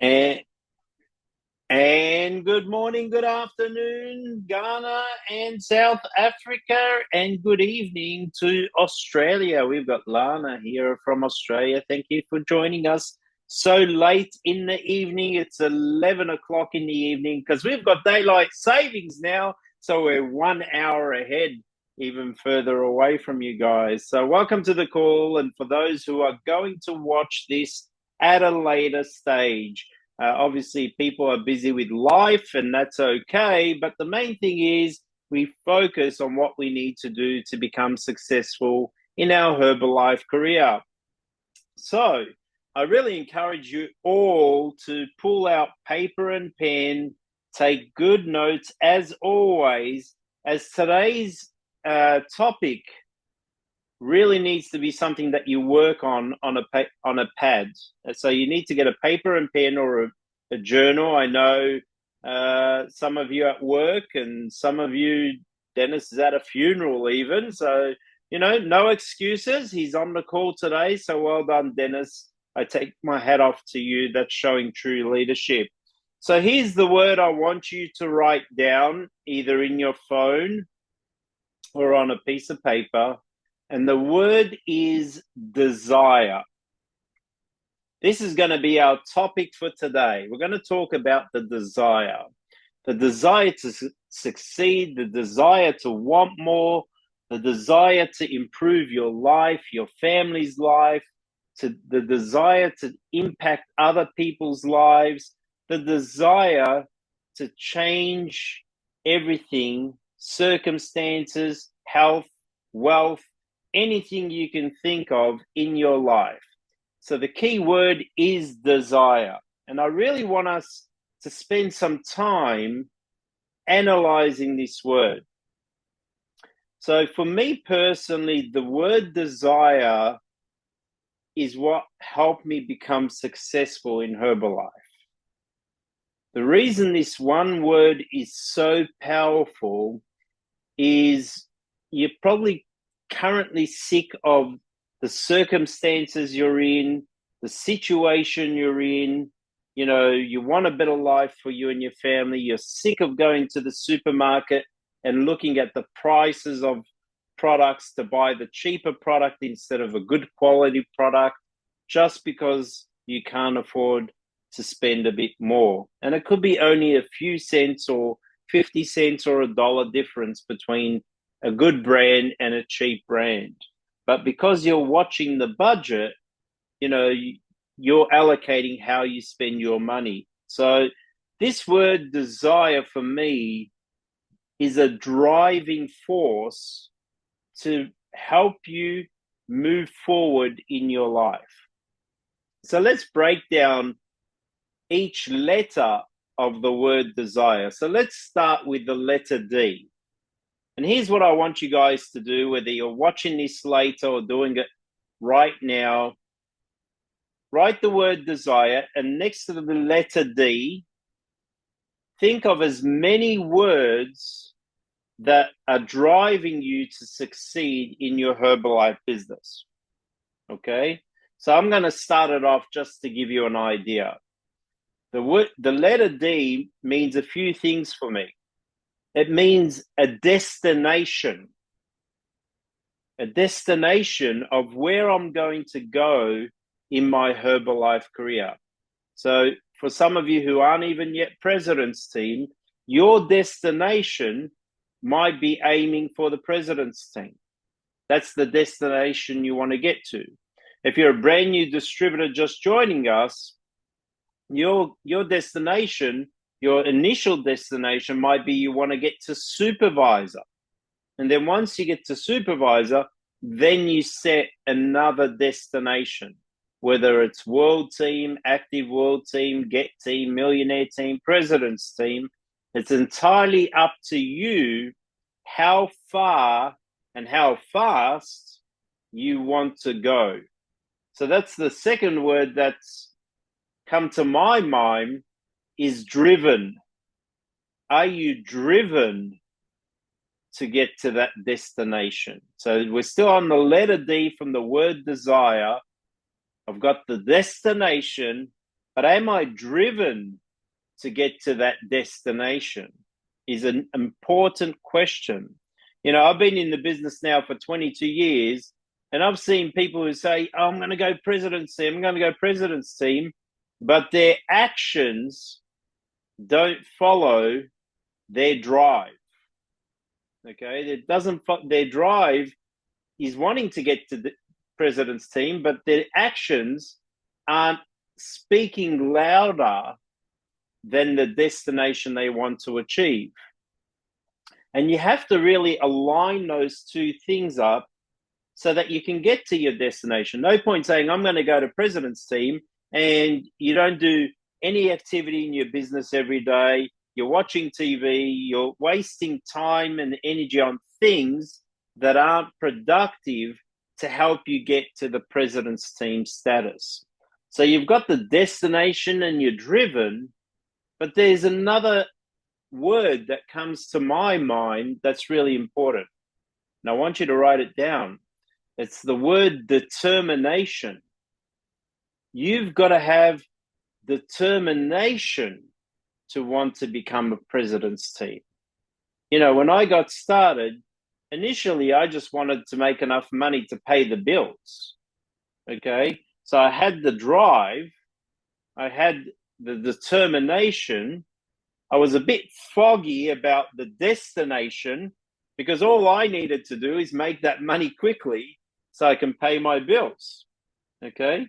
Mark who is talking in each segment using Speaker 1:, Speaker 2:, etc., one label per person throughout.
Speaker 1: And, and good morning, good afternoon, Ghana and South Africa, and good evening to Australia. We've got Lana here from Australia. Thank you for joining us so late in the evening. It's 11 o'clock in the evening because we've got daylight savings now. So we're 1 hour ahead, even further away from you guys. So welcome to the call. And for those who are going to watch this at a later stage, obviously, people are busy with life, and that's okay. But the main thing is we focus on what we need to do to become successful in our Herbalife career. So, I really encourage you all to pull out paper and pen, take good notes as always, as today's topic really needs to be something that you work on a pad. So you need to get a paper and pen or a journal. I know some of you at work, and some of you, Dennis is at a funeral even. So no excuses. He's on the call today. So well done, Dennis. I take my hat off to you. That's showing true leadership. So here's the word I want you to write down, either in your phone or on a piece of paper, and the word is desire. This is going to be our topic for today. We're going to talk about the desire to succeed, the desire to want more, the desire to improve your life, your family's life, the desire to impact other people's lives, the desire to change everything, circumstances, health, wealth, anything you can think of in your life. So the key word is desire. And I really want us to spend some time analyzing this word. So for me personally, the word desire is what helped me become successful in Herbalife. The reason this one word is so powerful is you're probably currently sick of the circumstances you're in, the situation you're in. You want a better life for you and your family. You're sick of going to the supermarket and looking at the prices of products to buy the cheaper product instead of a good quality product, just because you can't afford to spend a bit more. And it could be only a few cents or 50 cents or $1 difference between a good brand and a cheap brand. But because you're watching the budget, you're allocating how you spend your money. So this word desire for me is a driving force to help you move forward in your life. So let's break down each letter of the word desire. So let's start with the letter D. And here's what I want you guys to do, whether you're watching this later or doing it right now. Write the word desire, and next to the letter D, think of as many words that are driving you to succeed in your Herbalife business. Okay? So I'm going to start it off just to give you an idea. The letter D means a few things for me. It means a destination of where I'm going to go in my Herbalife career. So for some of you who aren't even yet president's team, your destination might be aiming for the president's team. That's the destination you want to get to. If you're a brand new distributor just joining us, your destination, your initial destination might be you want to get to supervisor. And then once you get to supervisor, then you set another destination, whether it's world team, active world team, get team, millionaire team, president's team. It's entirely up to you how far and how fast you want to go. So that's the second word that's come to my mind, is driven. Are you driven to get to that destination? So we're still on the letter D from the word desire. I've got the destination. but am I driven to get to that destination? Is an important question. I've been in the business now for 22 years, and I've seen people who say, oh, I'm going to go president's team, I'm going to go president's team, but their actions don't follow their drive. Okay, it doesn't. Their drive is wanting to get to the president's team, but their actions aren't speaking louder than the destination they want to achieve. And you have to really align those two things up so that you can get to your destination. No point saying, I'm going to go to president's team, and you don't do any activity in your business every day. You're watching TV, you're wasting time and energy on things that aren't productive to help you get to the president's team status. So you've got the destination and you're driven, but there's another word that comes to my mind that's really important. And I want you to write it down. It's the word determination. You've got to have determination to want to become a president's team. When I got started, initially I just wanted to make enough money to pay the bills. Okay. So I had the drive, I had the determination. I was a bit foggy about the destination because all I needed to do is make that money quickly so I can pay my bills. Okay.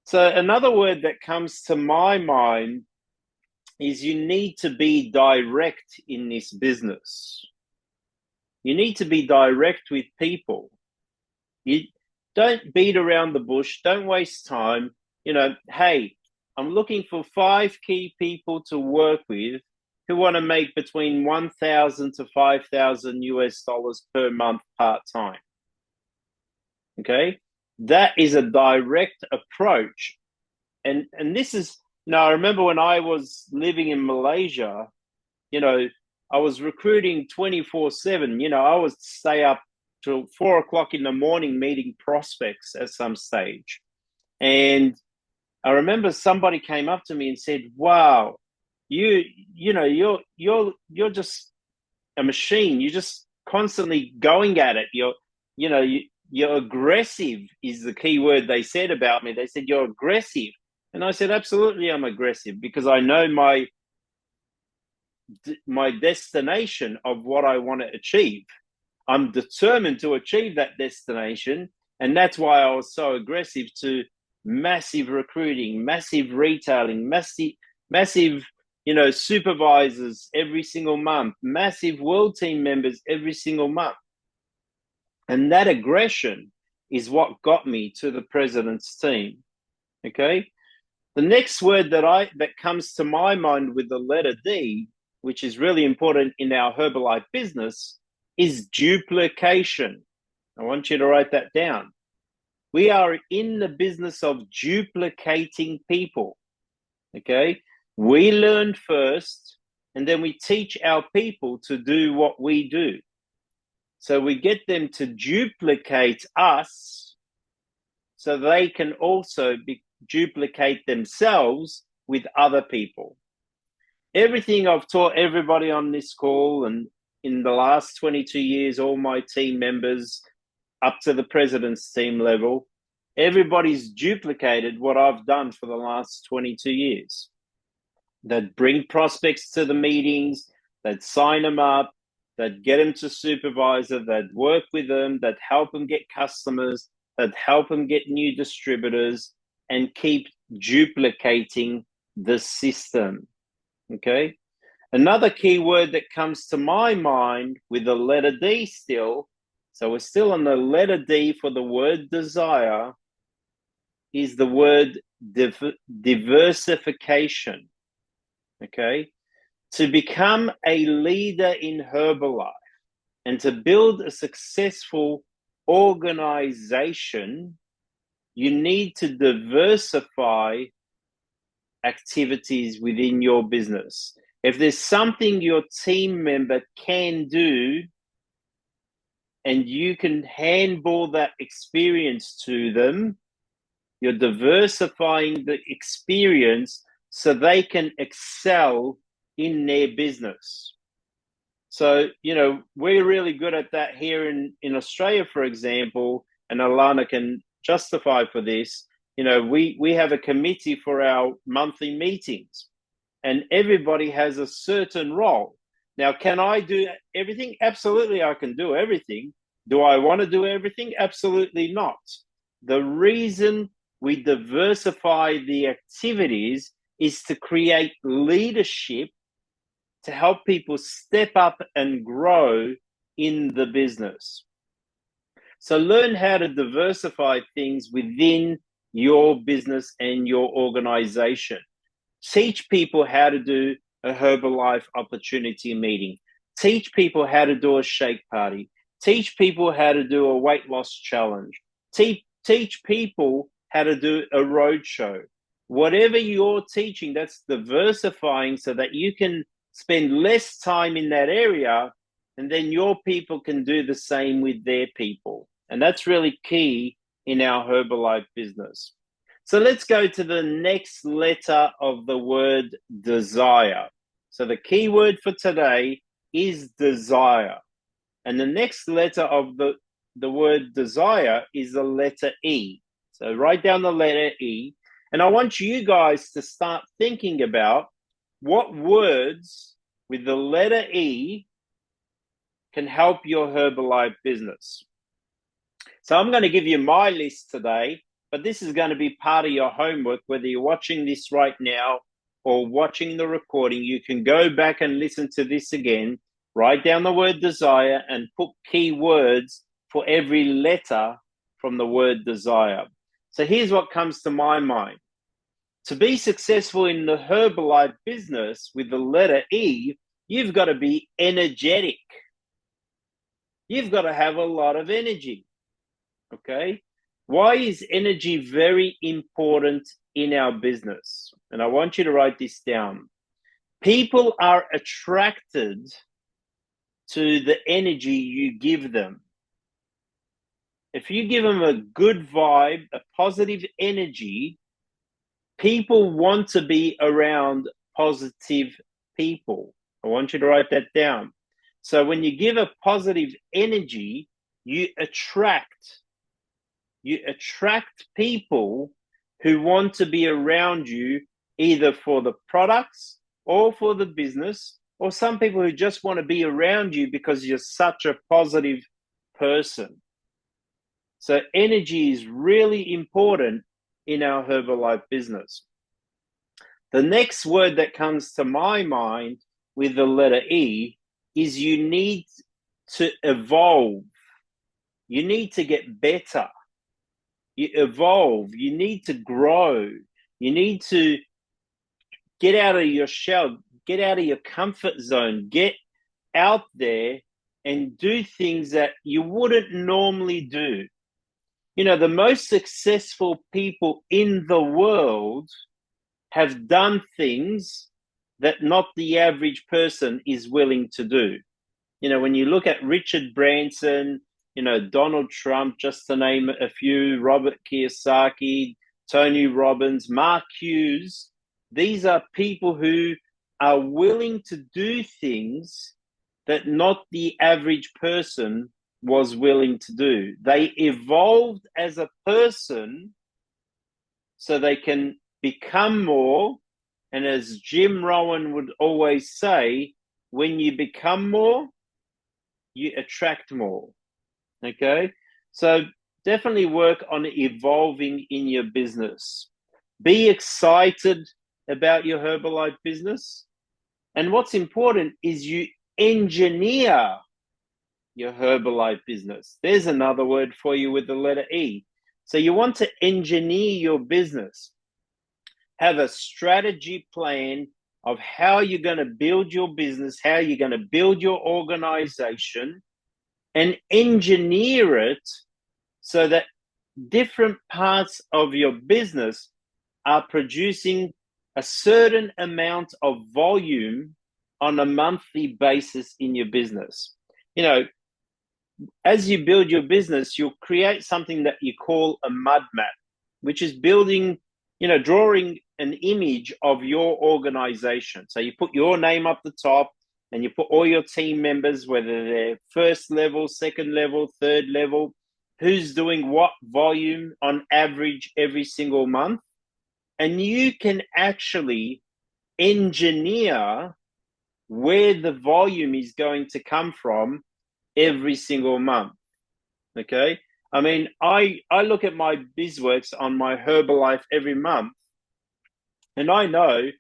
Speaker 1: So another word that comes to my mind is you need to be direct in this business. You need to be direct with people. You don't beat around the bush. Don't waste time. Hey, I'm looking for 5 key people to work with who want to make between 1,000 to 5,000 US dollars per month part-time. Okay? That is a direct approach. And this is, I remember when I was living in Malaysia, I was recruiting 24/7. I would stay up till 4 o'clock in the morning meeting prospects at some stage. And I remember somebody came up to me and said, wow, you're just a machine. You're just constantly going at it. You're aggressive is the key word they said about me. They said, you're aggressive. And I said, absolutely, I'm aggressive because I know my destination of what I want to achieve. I'm determined to achieve that destination. And that's why I was so aggressive to massive recruiting, massive retailing, massive, supervisors every single month, massive world team members every single month. And that aggression is what got me to the president's team. Okay. The next word that comes to my mind with the letter D, which is really important in our Herbalife business, is duplication. I want you to write that down. We are in the business of duplicating people. Okay. We learn first, and then we teach our people to do what we do. So we get them to duplicate us so they can also duplicate themselves with other people. Everything I've taught everybody on this call, and in the last 22 years, all my team members up to the president's team level, everybody's duplicated what I've done for the last 22 years. They'd bring prospects to the meetings, they'd sign them up, they'd get them to supervisor, they'd work with them, they'd help them get customers, they'd help them get new distributors, and keep duplicating the system. Okay. Another key word that comes to my mind with the letter D still, so we're still on the letter D for the word desire, is the word diversification. Okay. To become a leader in Herbalife and to build a successful organization, you need to diversify activities within your business. If there's something your team member can do and you can handball that experience to them, You're diversifying the experience so they can excel in their business. So, we're really good at that here in Australia, for example, and Alana can justify for this. We have a committee for our monthly meetings, and everybody has a certain role. Now, can I do everything? Absolutely, I can do everything. Do I want to do everything? Absolutely not. The reason we diversify the activities is to create leadership to help people step up and grow in the business. So learn how to diversify things within your business and your organization. Teach people how to do a Herbalife opportunity meeting. Teach people how to do a shake party. Teach people how to do a weight loss challenge. Teach people how to do a road show. Whatever you're teaching, that's diversifying so that you can spend less time in that area, and then your people can do the same with their people. And that's really key in our Herbalife business. So let's go to the next letter of the word desire. So the key word for today is desire. And the next letter of the word desire is the letter E. So write down the letter E. And I want you guys to start thinking about what words with the letter E can help your Herbalife business. So I'm going to give you my list today, but this is going to be part of your homework, whether you're watching this right now or watching the recording. You can go back and listen to this again, write down the word desire and put key words for every letter from the word desire. So here's what comes to my mind. To be successful in the Herbalife business with the letter E, you've got to be energetic. You've got to have a lot of energy. Okay. Why is energy very important in our business? And I want you to write this down. People are attracted to the energy you give them. If you give them a good vibe, a positive energy, people want to be around positive people. I want you to write that down. So when you give a positive energy, you attract people who want to be around you, either for the products or for the business, or some people who just want to be around you because you're such a positive person. So energy is really important in our Herbalife business. The next word that comes to my mind with the letter E is you need to evolve. You need to get better. You evolve, you need to grow, you need to get out of your shell, get out of your comfort zone, get out there and do things that you wouldn't normally do. The most successful people in the world have done things that not the average person is willing to do. When you look at Richard Branson, Donald Trump, just to name a few, Robert Kiyosaki, Tony Robbins, Mark Hughes, these are people who are willing to do things that not the average person was willing to do. They evolved as a person so they can become more. And as Jim Rohn would always say, when you become more, you attract more. Okay, so definitely work on evolving in your business. Be excited about your Herbalife business. And what's important is you engineer your Herbalife business. There's another word for you with the letter E. So you want to engineer your business. Have a strategy plan of how you're going to build your business, how you're going to build your organization, and engineer it so that different parts of your business are producing a certain amount of volume on a monthly basis in your business. As you build your business, you'll create something that you call a mud map. which is building, drawing an image of your organization. So you put your name up the top and you put all your team members, whether they're first level, second level, third level, who's doing what volume on average every single month. And you can actually engineer where the volume is going to come from every single month. Okay. I mean, I look at my BizWorks on my Herbalife every month, and I know,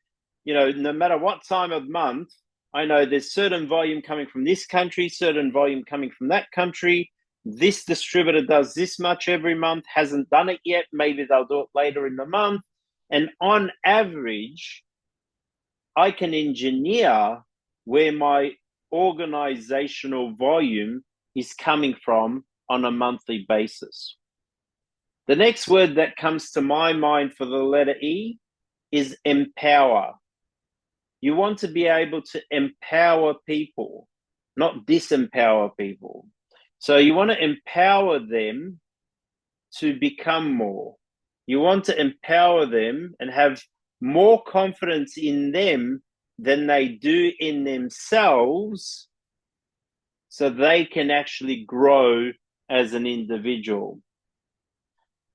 Speaker 1: no matter what time of month, I know there's certain volume coming from this country, certain volume coming from that country. This distributor does this much every month, hasn't done it yet. Maybe they'll do it later in the month. And on average, I can engineer where my organizational volume is coming from on a monthly basis. The next word that comes to my mind for the letter E is empower. You want to be able to empower people, not disempower people. So you want to empower them to become more. You want to empower them and have more confidence in them than they do in themselves, so they can actually grow as an individual.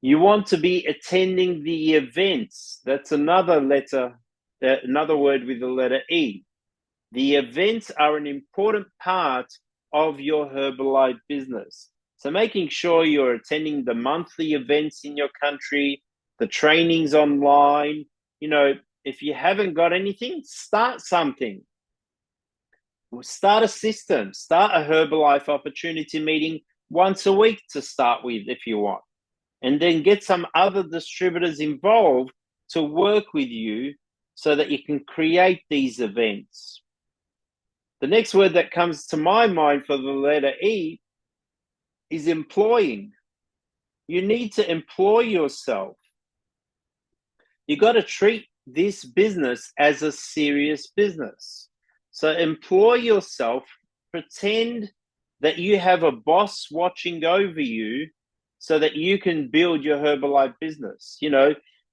Speaker 1: You want to be attending the events. That's another word with the letter E. The events are an important part of your Herbalife business. So making sure you're attending the monthly events in your country, the trainings online. If you haven't got anything, start something. Start a system, start a Herbalife opportunity meeting once a week to start with if you want. And then get some other distributors involved to work with you so that you can create these events. The next word that comes to my mind for the letter E is employing. You need to employ yourself. You got to treat this business as a serious business. So employ yourself, pretend that you have a boss watching over you so that you can build your Herbalife business.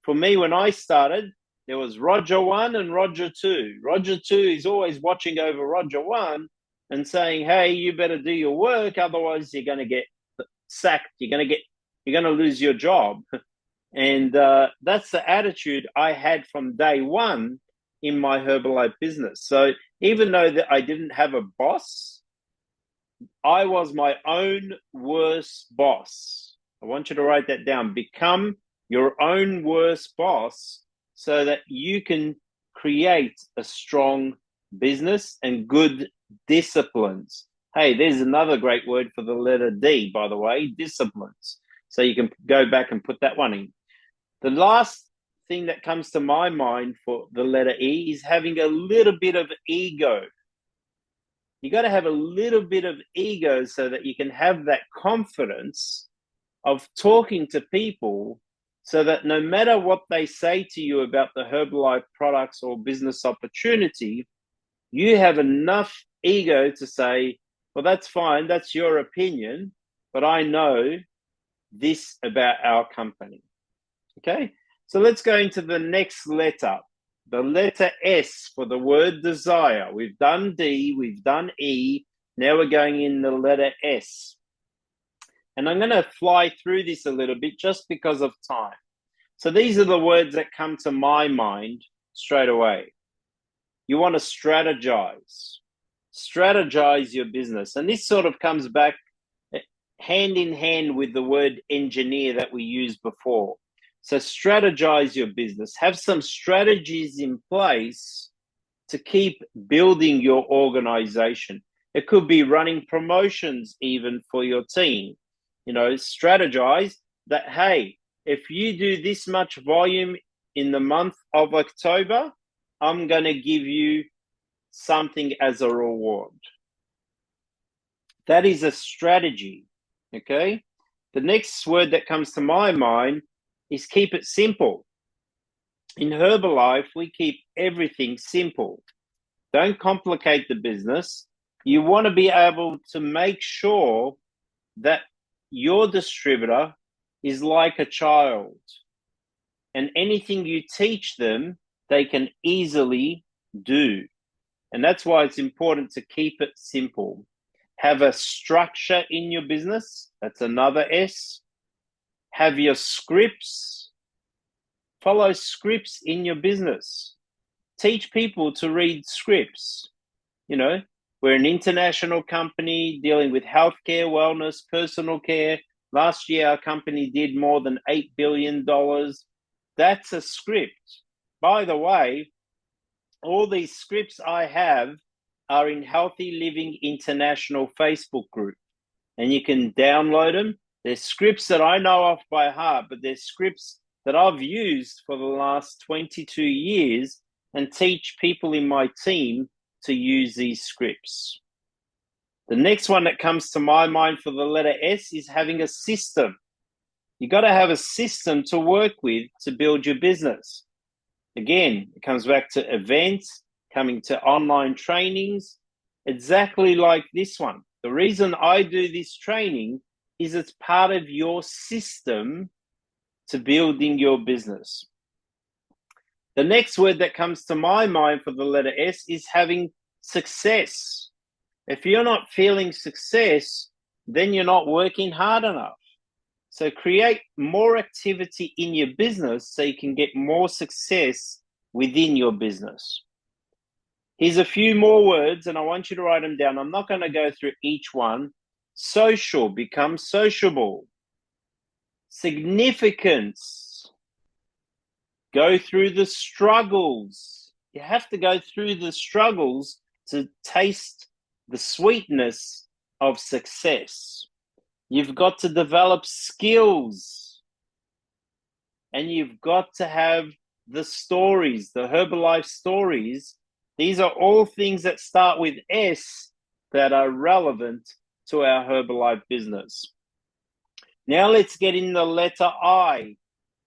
Speaker 1: For me, when I started, there was Roger 1 and Roger 2. Roger 2 is always watching over Roger 1 and saying, hey, you better do your work, otherwise you're going to get sacked. You're going to lose your job. And that's the attitude I had from day one in my Herbalife business. So even though that I didn't have a boss, I was my own worst boss. I want you to write that down. Become your own worst boss so that you can create a strong business and good disciplines. Hey, there's another great word for the letter D, by the way, disciplines. So you can go back and put that one in. The last thing that comes to my mind for the letter E is having a little bit of ego. You got to have a little bit of ego so that you can have that confidence of talking to people, so that no matter what they say to you about the Herbalife products or business opportunity, you have enough ego to say, well, that's fine, that's your opinion, but I know this about our company. Okay, so let's go into the next letter, the letter S for the word desire. We've done D, we've done E, now we're going in the letter S. And I'm going to fly through this a little bit just because of time. So these are the words that come to my mind straight away. You want to strategize. Strategize your business. And this sort of comes back hand in hand with the word engineer that we used before. So strategize your business. Have some strategies in place to keep building your organization. It could be running promotions even for your team. Strategize that, hey, if you do this much volume in the month of October, I'm going to give you something as a reward. That is a strategy, okay? The next word that comes to my mind is keep it simple. In Herbalife, we keep everything simple. Don't complicate the business. You want to be able to make sure that your distributor is like a child. and anything you teach them, they can easily do. And that's why it's important to keep it simple. Have a structure in your business. That's another S. Have your scripts. Follow scripts in your business. Teach people to read scripts. You know, we're an international company dealing with healthcare, wellness, personal care. Last year, our company did more than $8 billion. That's a script. By the way, all these scripts I have are in Healthy Living International Facebook group, and you can download them. They're scripts that I know off by heart, but they're scripts that I've used for the last 22 years and teach people in my team to use these scripts. The next one that comes to my mind for the letter S is having a system. You got to have a system to work with to build your business. Again, it comes back to events, coming to online trainings, exactly like this one. The reason I do this training is it's part of your system to building your business. The next word that comes to my mind for the letter S is having success. If you're not feeling success, then you're not working hard enough. So create more activity in your business so you can get more success within your business. Here's a few more words, and I want you to write them down. I'm not going to go through each one. Social, become sociable. Significance, go through the struggles. You have to go through the struggles to taste the sweetness of success. You've got to develop skills, and you've got to have the stories, the Herbalife stories. These are all things that start with S that are relevant to our Herbalife business. Now let's get in the letter I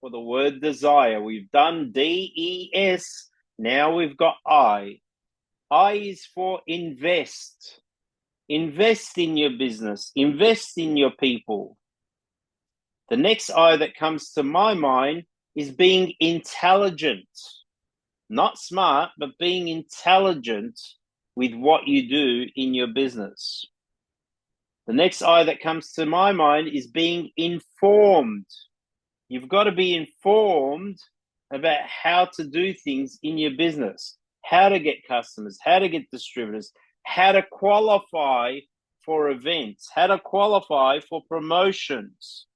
Speaker 1: for the word desire. We've done D, E, S. Now we've got I. I is for invest. Invest in your business. Invest in your people. The next I that comes to my mind is being intelligent. Not smart, but being intelligent with what you do in your business. The next I that comes to my mind is being informed. You've got to be informed about how to do things in your business, how to get customers, how to get distributors, how to qualify for events, how to qualify for promotions.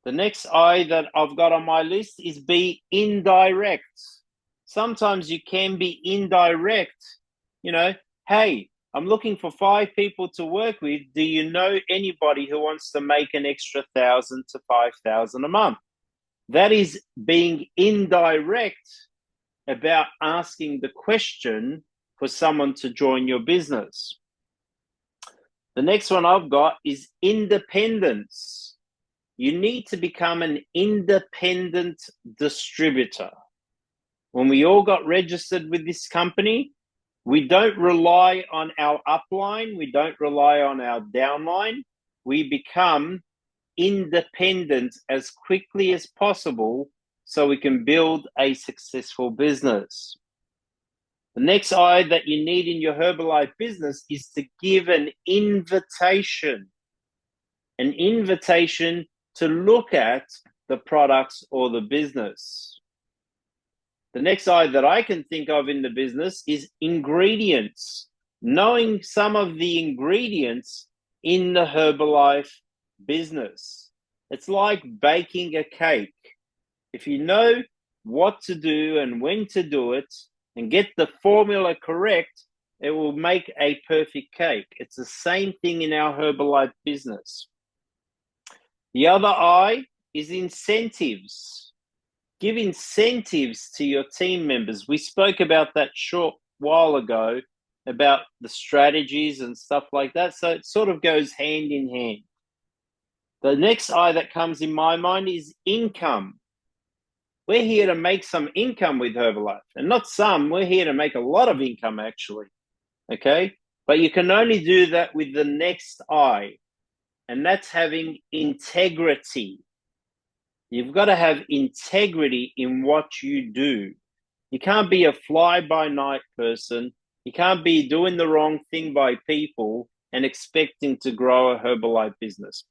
Speaker 1: The next I that I've got on my list is be indirect. Sometimes you can be indirect. You know, hey, I'm looking for 5 people to work with. Do you know anybody who wants to make an extra 1,000 to 5,000 a month? That is being indirect about asking the question for someone to join your business. The next one I've got is independence. You need to become an independent distributor. When we all got registered with this company, we don't rely on our upline. We don't rely on our downline. We become independent as quickly as possible so we can build a successful business. The next I that you need in your Herbalife business is to give an invitation to look at the products or the business. The next I that I can think of in the business is ingredients, knowing some of the ingredients in the Herbalife business. It's like baking a cake. If you know what to do and when to do it and get the formula correct, it will make a perfect cake. It's the same thing in our Herbalife business. The other I is incentives. Give incentives to your team members. We spoke about that short while ago about the strategies and stuff like that. So it sort of goes hand in hand. The next I that comes in my mind is income. We're here to make some income with Herbalife. And not some, we're here to make a lot of income actually. Okay? But you can only do that with the next I. And that's having integrity. You've got to have integrity in what you do. You can't be a fly-by-night person. You can't be doing the wrong thing by people and expecting to grow a Herbalife business.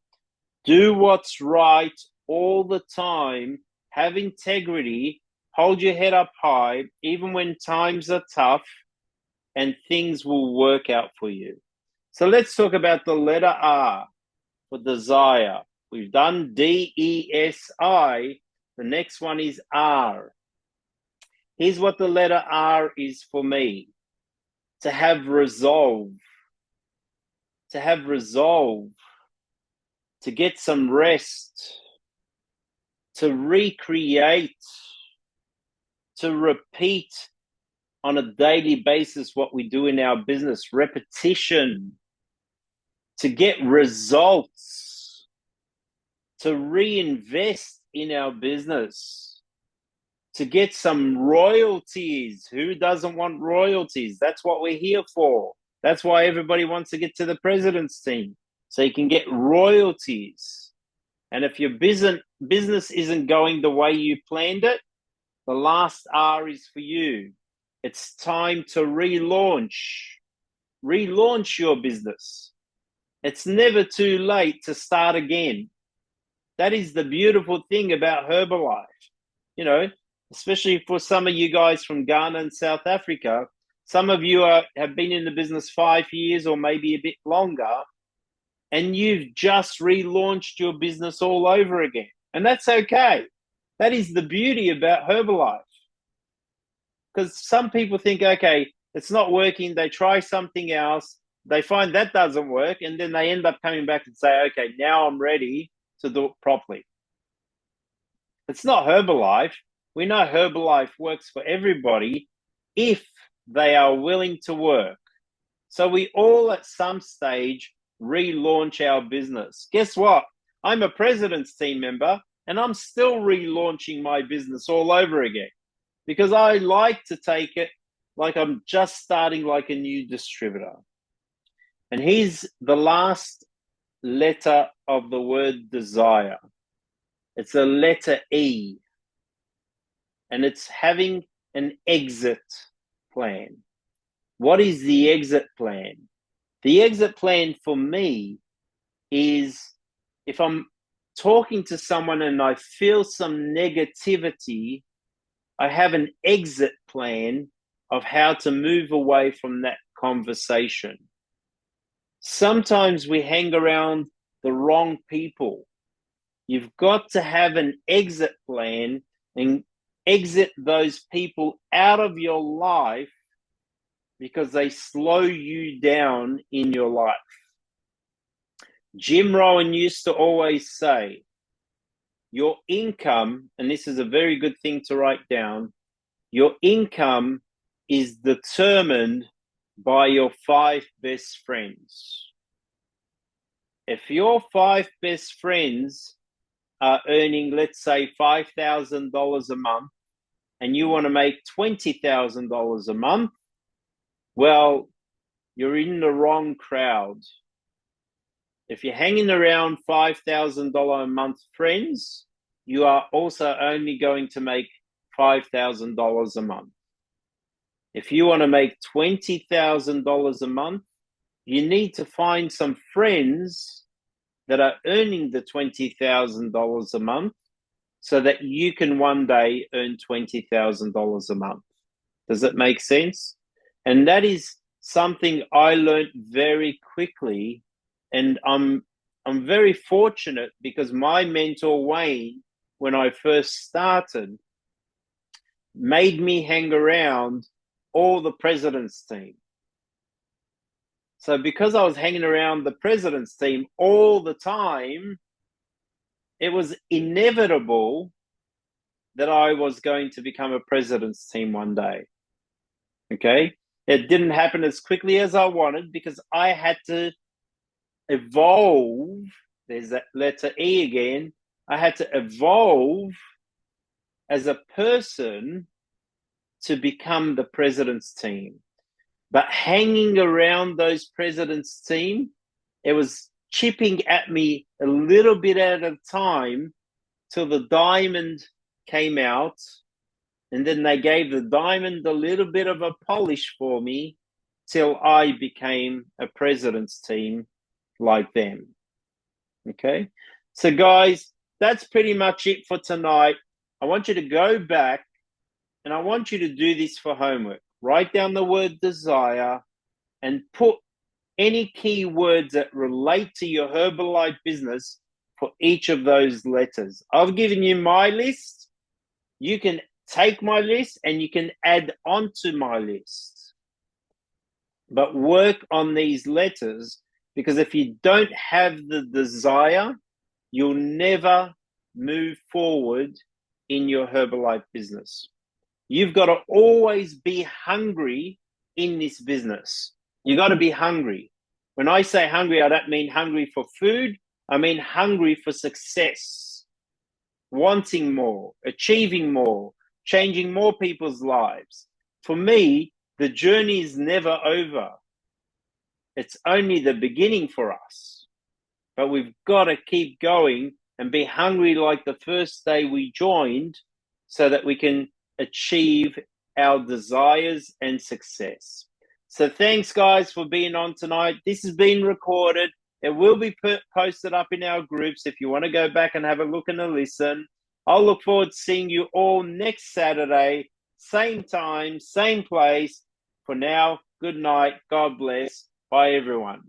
Speaker 1: Do what's right all the time. Have integrity. Hold your head up high, even when times are tough, and things will work out for you. So let's talk about the letter R for desire. We've done DESI. The next one is R. Here's what the letter R is for me. To have resolve. To have resolve. To get some rest. To recreate. To repeat on a daily basis what we do in our business. Repetition. To get results. To reinvest in our business. To get some royalties. Who doesn't want royalties? That's what we're here for. That's why everybody wants to get to the president's team, so you can get royalties. And if your business isn't going the way you planned it, the last R is for you. It's time to relaunch. Relaunch your business. It's never too late to start again. That is the beautiful thing about Herbalife. You know, especially for some of you guys from Ghana and South Africa, some of you have been in the business 5 years or maybe a bit longer, and you've just relaunched your business all over again. And that's okay. That is the beauty about Herbalife. Because some people think, okay, it's not working. They try something else. They find that doesn't work. And then they end up coming back and say, okay, now I'm ready to do it properly. It's not Herbalife. We know Herbalife works for everybody if they are willing to work. So we all at some stage relaunch our business. Guess what? I'm a president's team member and I'm still relaunching my business all over again because I like to take it like I'm just starting like a new distributor. And here's the last letter of the word desire. It's a letter E. And it's having an exit plan. What is the exit plan? The exit plan for me is if I'm talking to someone and I feel some negativity, I have an exit plan of how to move away from that conversation. Sometimes we hang around the wrong people. You've got to have an exit plan and exit those people out of your life because they slow you down in your life. Jim Rohn used to always say, your income, and this is a very good thing to write down, your income is determined by your 5 best friends. If your 5 best friends are earning, let's say, $5,000 a month, and you want to make $20,000 a month, well, you're in the wrong crowd. If you're hanging around $5,000 a month friends, you are also only going to make $5,000 a month. If you want to make $20,000 a month, you need to find some friends that are earning the $20,000 a month so that you can one day earn $20,000 a month. Does it make sense? And that is something I learned very quickly. And I'm very fortunate because my mentor, Wayne, when I first started, made me hang around all the president's team. So because I was hanging around the president's team all the time, it was inevitable that I was going to become a president's team one day. Okay? It didn't happen as quickly as I wanted because I had to evolve. There's that letter E again. I had to evolve as a person to become the president's team. But hanging around those president's team, it was chipping at me a little bit at a time till the diamond came out. And then they gave the diamond a little bit of a polish for me till I became a president's team like them. Okay. So, guys, that's pretty much it for tonight. I want you to go back and I want you to do this for homework. Write down the word desire and put any key words that relate to your Herbalife business for each of those letters. I've given you my list. You can take my list and you can add onto my list. But work on these letters, because if you don't have the desire, you'll never move forward in your Herbalife business. You've got to always be hungry in this business. You got to be hungry. When I say hungry, I don't mean hungry for food. I mean hungry for success, wanting more, achieving more, changing more people's lives. For me, the journey is never over. It's only the beginning for us. But we've got to keep going and be hungry like the first day we joined so that we can achieve our desires and success. So thanks, guys, for being on tonight. This has been recorded. It will be posted up in our groups if you want to go back and have a look and a listen. I'll look forward to seeing you all next Saturday, same time, same place. For now, good night. God bless. Bye, everyone.